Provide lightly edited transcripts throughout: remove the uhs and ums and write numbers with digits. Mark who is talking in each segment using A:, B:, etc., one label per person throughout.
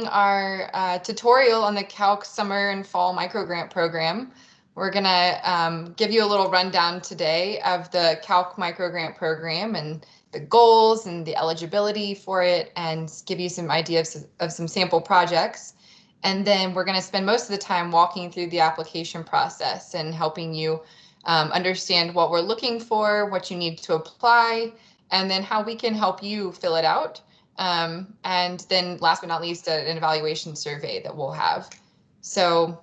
A: our tutorial on the CALC Summer and Fall Microgrant Program. We're going to give you a little rundown today of the CALC Microgrant Program and the goals and the eligibility for it, and give you some ideas of some sample projects. And then we're going to spend most of the time walking through the application process and helping you understand what we're looking for, what you need to apply, and then how we can help you fill it out. And then last but not least, an evaluation survey that we'll have. So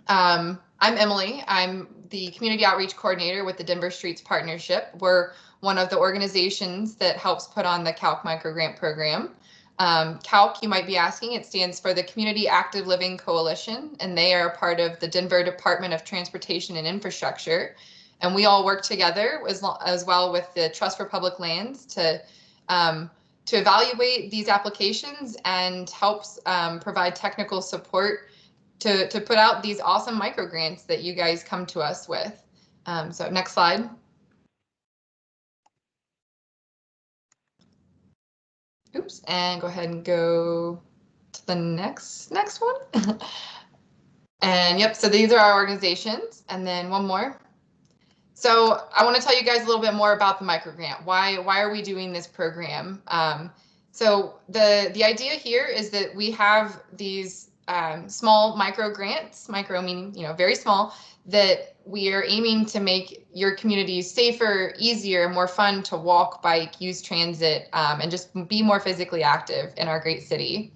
A: I'm Emily. I'm the Community Outreach Coordinator with the Denver Streets Partnership. We're one of the organizations that helps put on the CALC Microgrant Program. CALC, you might be asking, it stands for the Community Active Living Coalition, and they are a part of the Denver Department of Transportation and Infrastructure. And we all work together as well with the Trust for Public Lands to evaluate these applications and helps provide technical support to put out these awesome microgrants that you guys come to us with. So next slide. Oops, and go ahead and go to the next one. And yep, so these are our organizations, and then one more. So I want to tell you guys a little bit more about the microgrant. Why are we doing this program? So the idea here is that we have these small microgrants, micro meaning very small, that we are aiming to make your communities safer, easier, more fun to walk, bike, use transit, and just be more physically active in our great city.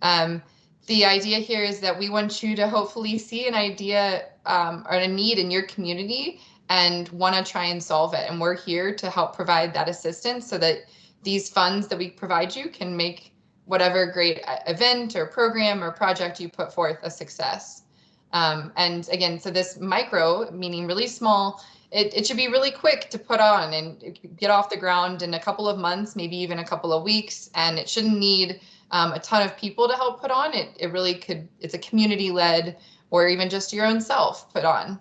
A: The idea here is that we want you to hopefully see an idea or a need in your community and want to try and solve it. And we're here to help provide that assistance so that these funds that we provide you can make whatever great event or program or project you put forth a success. And again, so this micro, meaning really small, it should be really quick to put on and get off the ground in a couple of months, maybe even a couple of weeks. And it shouldn't need a ton of people to help put on. It really could, it's a community-led or even just your own self put on.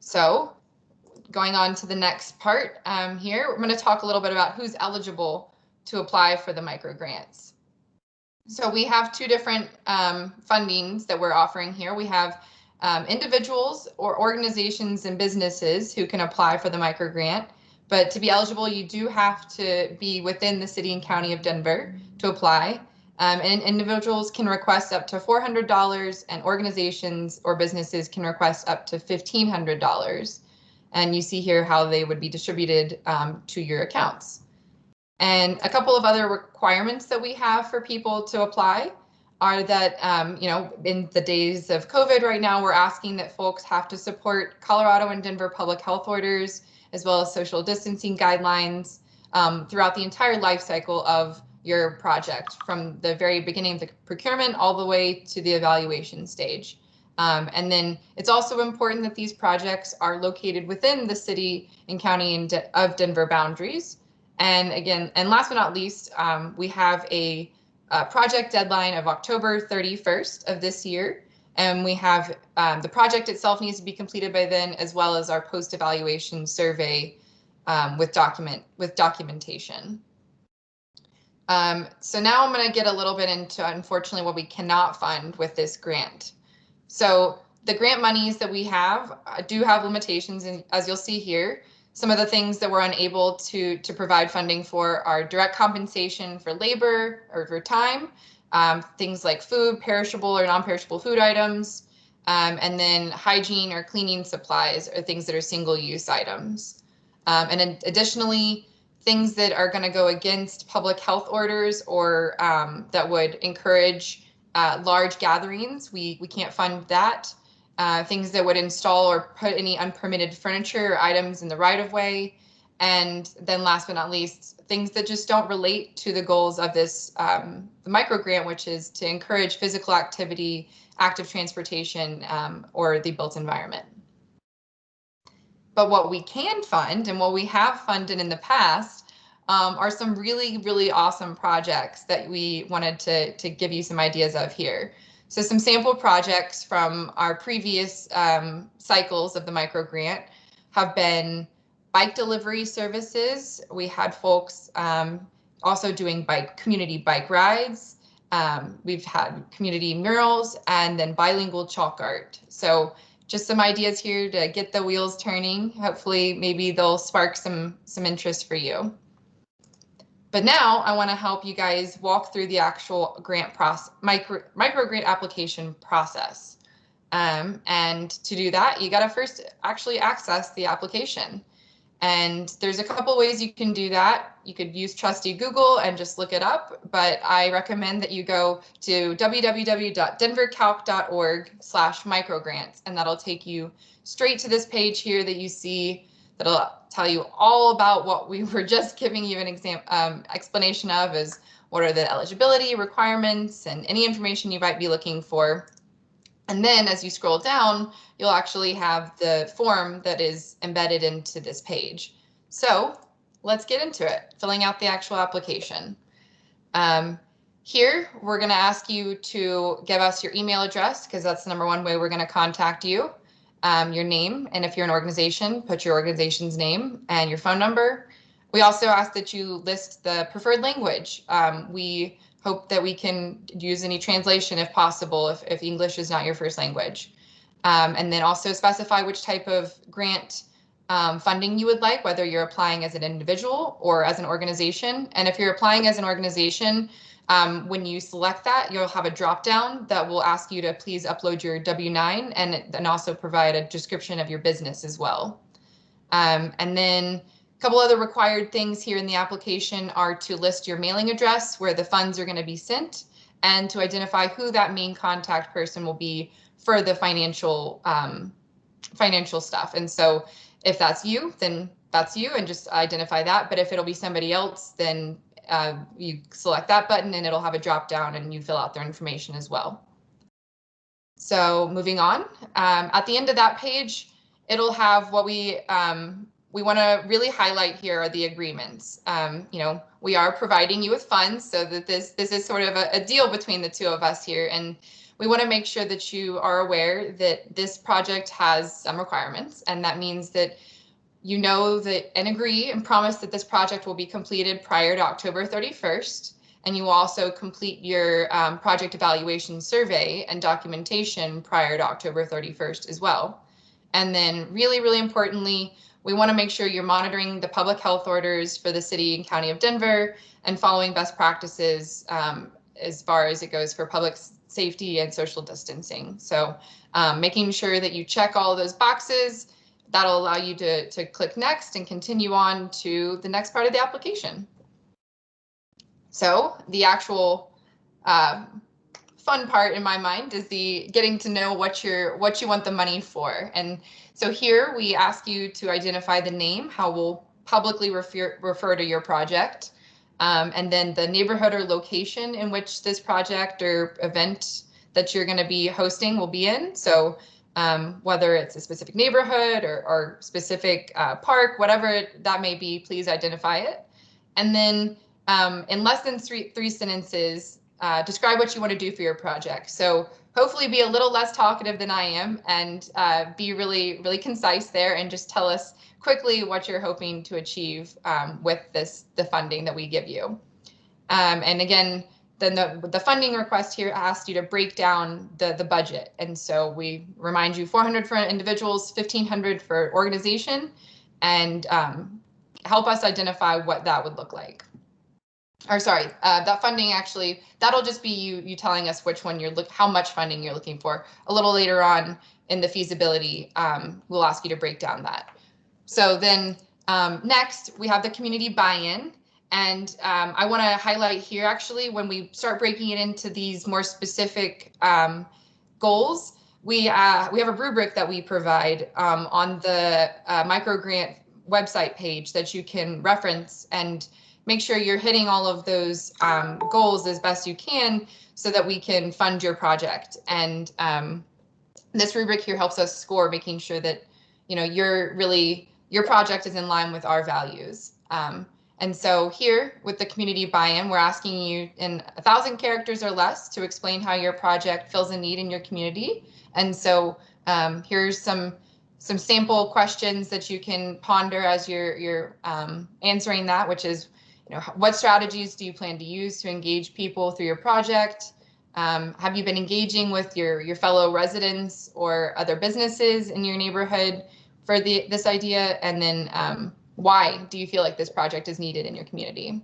A: So going on to the next part here, we're going to talk a little bit about who's eligible to apply for the microgrants. So we have two different fundings that we're offering here. We have individuals or organizations and businesses who can apply for the microgrant, but to be eligible, you do have to be within the city and county of Denver to apply. And individuals can request up to $400, and organizations or businesses can request up to $1,500. And you see here how they would be distributed to your accounts. And a couple of other requirements that we have for people to apply are that, in the days of COVID right now, we're asking that folks have to support Colorado and Denver public health orders, as well as social distancing guidelines throughout the entire life cycle of your project, from the very beginning of the procurement all the way to the evaluation stage. And then it's also important that these projects are located within the city and county of Denver boundaries. And again, and last but not least, we have a project deadline of October 31st of this year. And we have the project itself needs to be completed by then, as well as our post-evaluation survey with documentation. So now I'm going to get a little bit into, unfortunately, what we cannot fund with this grant. So the grant monies that we have do have limitations, and as you'll see here, some of the things that we're unable to provide funding for are direct compensation for labor or for time, things like food, perishable or non-perishable food items, and then hygiene or cleaning supplies or things that are single-use items. And additionally, things that are going to go against public health orders or that would encourage large gatherings, we can't fund that. Things that would install or put any unpermitted furniture or items in the right-of-way. And then last but not least, things that just don't relate to the goals of this the microgrant, which is to encourage physical activity, active transportation, or the built environment. But what we can fund and what we have funded in the past are some really, really awesome projects that we wanted to give you some ideas of here. So some sample projects from our previous cycles of the microgrant have been bike delivery services. We had folks also doing community bike rides, We've had community murals and then bilingual chalk art. So just some ideas here to get the wheels turning. Hopefully, maybe they'll spark some interest for you. But now I want to help you guys walk through the actual grant process, micro-grant application process. And to do that, you got to first actually access the application. And there's a couple ways you can do that. You could use trusty Google and just look it up, but I recommend that you go to www.denvercalc.org/microgrants, and that'll take you straight to this page here that you see. That'll tell you all about what we were just giving you an explanation of, is what are the eligibility requirements and any information you might be looking for. And then as you scroll down, you'll actually have the form that is embedded into this page. So let's get into it, filling out the actual application. Here, we're going to ask you to give us your email address, because that's the #1 way we're going to contact you, your name, and if you're an organization, put your organization's name and your phone number. We also ask that you list the preferred language. We hope that we can use any translation if possible, if English is not your first language. And then also specify which type of grant funding you would like, whether you're applying as an individual or as an organization. And if you're applying as an organization, when you select that, you'll have a drop-down that will ask you to please upload your W-9 and also provide a description of your business as well. And then a couple other required things here in the application are to list your mailing address where the funds are going to be sent, and to identify who that main contact person will be for the financial stuff. And so if that's you, then that's you, and just identify that. But if it'll be somebody else, then you select that button and it'll have a drop down and you fill out their information as well. So moving on, at the end of that page, it'll have what we want to really highlight here are the agreements. We are providing you with funds, so that this is sort of a deal between the two of us here. And we want to make sure that you are aware that this project has some requirements, and that means that you know that and agree and promise that this project will be completed prior to October 31st. And you will also complete your project evaluation survey and documentation prior to October 31st as well. And then really, really importantly, we want to make sure you're monitoring the public health orders for the city and county of Denver and following best practices as far as it goes for public safety and social distancing. So making sure that you check all of those boxes, that'll allow you to click next and continue on to the next part of the application. So the actual fun part in my mind is the getting to know what you want the money for. And so here we ask you to identify the name, how we'll publicly refer to your project, and then the neighborhood or location in which this project or event that you're going to be hosting will be in. So whether it's a specific neighborhood or specific park, whatever that may be, please identify it. And then in less than three sentences, describe what you want to do for your project. So hopefully be a little less talkative than I am, and be really, really concise there, and just tell us quickly what you're hoping to achieve with the funding that we give you. And again, then the funding request here asked you to break down the budget. And so we remind you $400 for individuals, $1,500 for organization, and help us identify what that would look like. Or sorry, that funding actually, that'll just be you telling us which one how much funding you're looking for. A little later on in the feasibility, we'll ask you to break down that. So then next we have the community buy-in. And I want to highlight here, actually, when we start breaking it into these more specific goals, we have a rubric that we provide on the microgrant website page that you can reference and make sure you're hitting all of those goals as best you can so that we can fund your project. And this rubric here helps us score, making sure that your project is in line with our values. And so here with the community buy-in, we're asking you in 1,000 characters or less to explain how your project fills a need in your community. And so here's some sample questions that you can ponder as you're answering that, which is, what strategies do you plan to use to engage people through your project? Have you been engaging with your fellow residents or other businesses in your neighborhood for this idea? And then why do you feel like this project is needed in your community?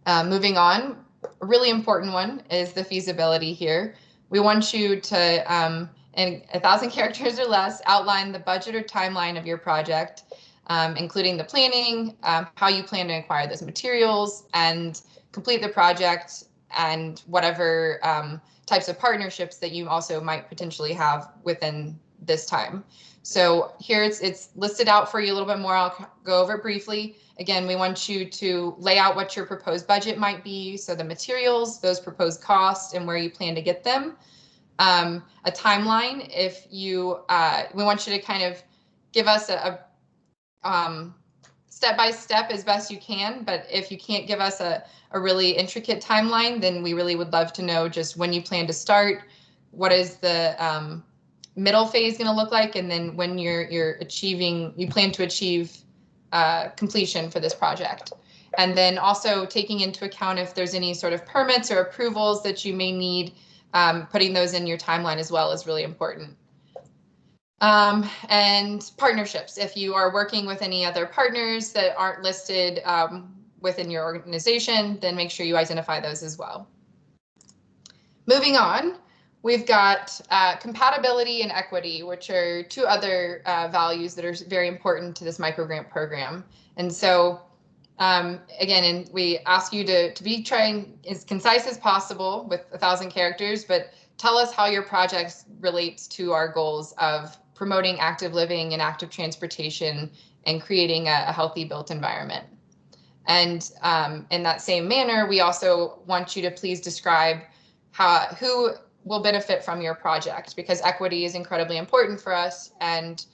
A: Moving on, a really important one is the feasibility here. We want you to, in 1,000 characters or less, outline the budget or timeline of your project, including the planning, how you plan to acquire those materials and complete the project, and whatever types of partnerships that you also might potentially have within this time. So here it's listed out for you a little bit more. I'll go over it briefly. Again, we want you to lay out what your proposed budget might be. So the materials, those proposed costs, and where you plan to get them. A timeline. If you, we want you to kind of give us a step-by-step as best you can, but if you can't give us a really intricate timeline, then we really would love to know just when you plan to start, what is the middle phase going to look like, and then when you plan to achieve completion for this project. And then also taking into account if there's any sort of permits or approvals that you may need, putting those in your timeline as well is really important. And partnerships. If you are working with any other partners that aren't listed within your organization, then make sure you identify those as well. Moving on, we've got compatibility and equity, which are two other values that are very important to this microgrant program. And so again, and we ask you to be trying as concise as possible with 1,000 characters, but tell us how your project relates to our goals of promoting active living and active transportation and creating a healthy built environment. And in that same manner, we also want you to please describe who will benefit from your project, because equity is incredibly important for us. And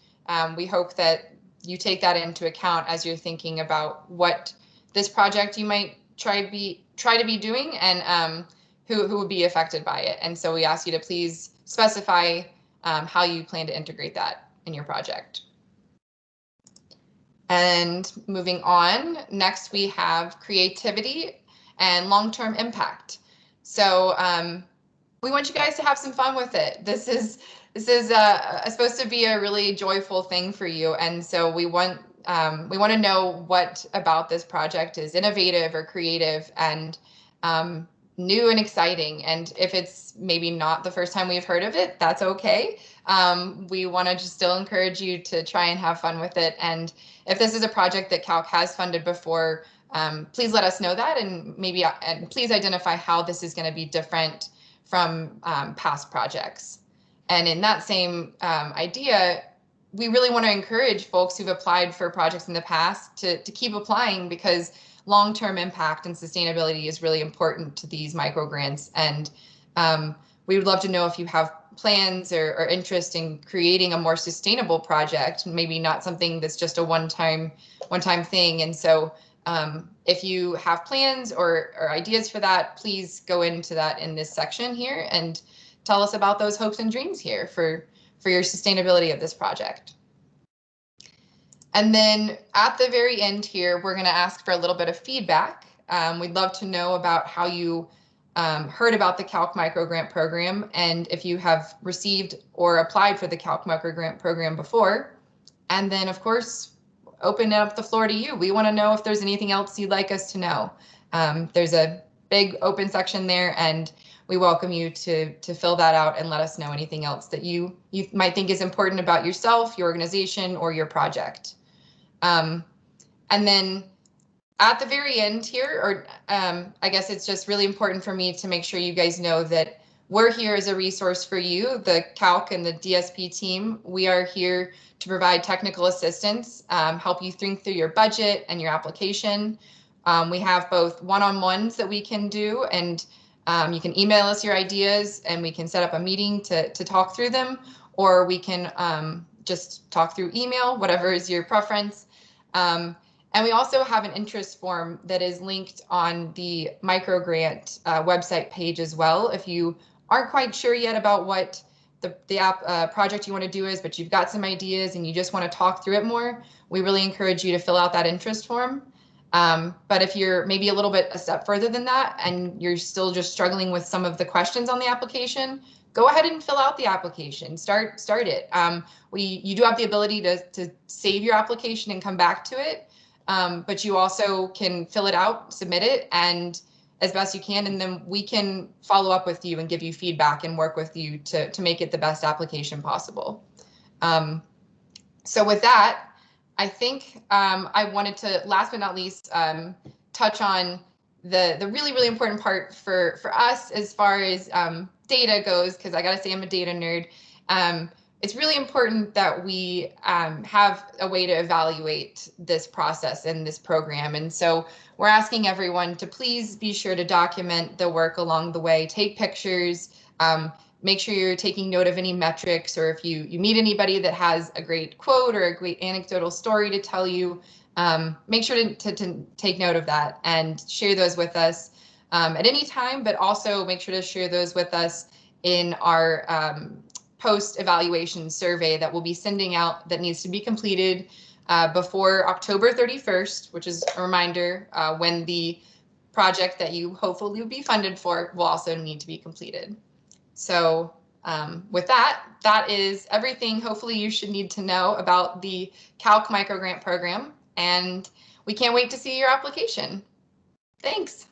A: we hope that you take that into account as you're thinking about what this project you might try to be doing and who would be affected by it. And so we ask you to please specify how you plan to integrate that in your project. And moving on, next we have creativity and long-term impact. So we want you guys to have some fun with it. This is supposed to be a really joyful thing for you, and so we want to know what about this project is innovative or creative and new and exciting. And if it's maybe not the first time we've heard of it, that's okay. We want to just still encourage you to try and have fun with it. And if this is a project that CALC has funded before, please let us know that, and please identify how this is going to be different from past projects. And in that same idea, we really want to encourage folks who've applied for projects in the past to keep applying, because long-term impact and sustainability is really important to these microgrants. And we would love to know if you have plans or interest in creating a more sustainable project, maybe not something that's just a one-time thing. And so if you have plans or ideas for that, please go into that in this section here and tell us about those hopes and dreams here for your sustainability of this project. And then at the very end here, we're going to ask for a little bit of feedback. We'd love to know about how you heard about the CALC Micro-Grant program, and if you have received or applied for the CALC Micro-Grant program before. And then, of course, open up the floor to you. We want to know if there's anything else you'd like us to know. There's a big open section there, and we welcome you to fill that out and let us know anything else that you might think is important about yourself, your organization, or your project. And then at the very end here, or I guess it's just really important for me to make sure you guys know that we're here as a resource for you, the CALC and the DSP team. We are here to provide technical assistance, help you think through your budget and your application. We have both one-on-ones that we can do, and you can email us your ideas and we can set up a meeting to talk through them, or we can just talk through email, whatever is your preference. And we also have an interest form that is linked on the microgrant website page as well. If you aren't quite sure yet about what the project you want to do is, but you've got some ideas and you just want to talk through it more, we really encourage you to fill out that interest form. But if you're maybe a little bit a step further than that and you're still just struggling with some of the questions on the application, go ahead and fill out the application. Start it. You do have the ability to save your application and come back to it, but you also can fill it out, submit it, and as best you can, and then we can follow up with you and give you feedback and work with you to make it the best application possible. So with that, I think I wanted to, last but not least, touch on the really, really important part for us as far as data goes, because I gotta say I'm a data nerd. It's really important that we have a way to evaluate this process and this program. And so we're asking everyone to please be sure to document the work along the way, take pictures, make sure you're taking note of any metrics, or if you meet anybody that has a great quote or a great anecdotal story to tell you, make sure to take note of that and share those with us at any time, but also make sure to share those with us in our post-evaluation survey that we'll be sending out that needs to be completed before October 31st, which is a reminder when the project that you hopefully will be funded for will also need to be completed. So with that, that is everything hopefully you should need to know about the CALC Micro-Grant program, and we can't wait to see your application. Thanks.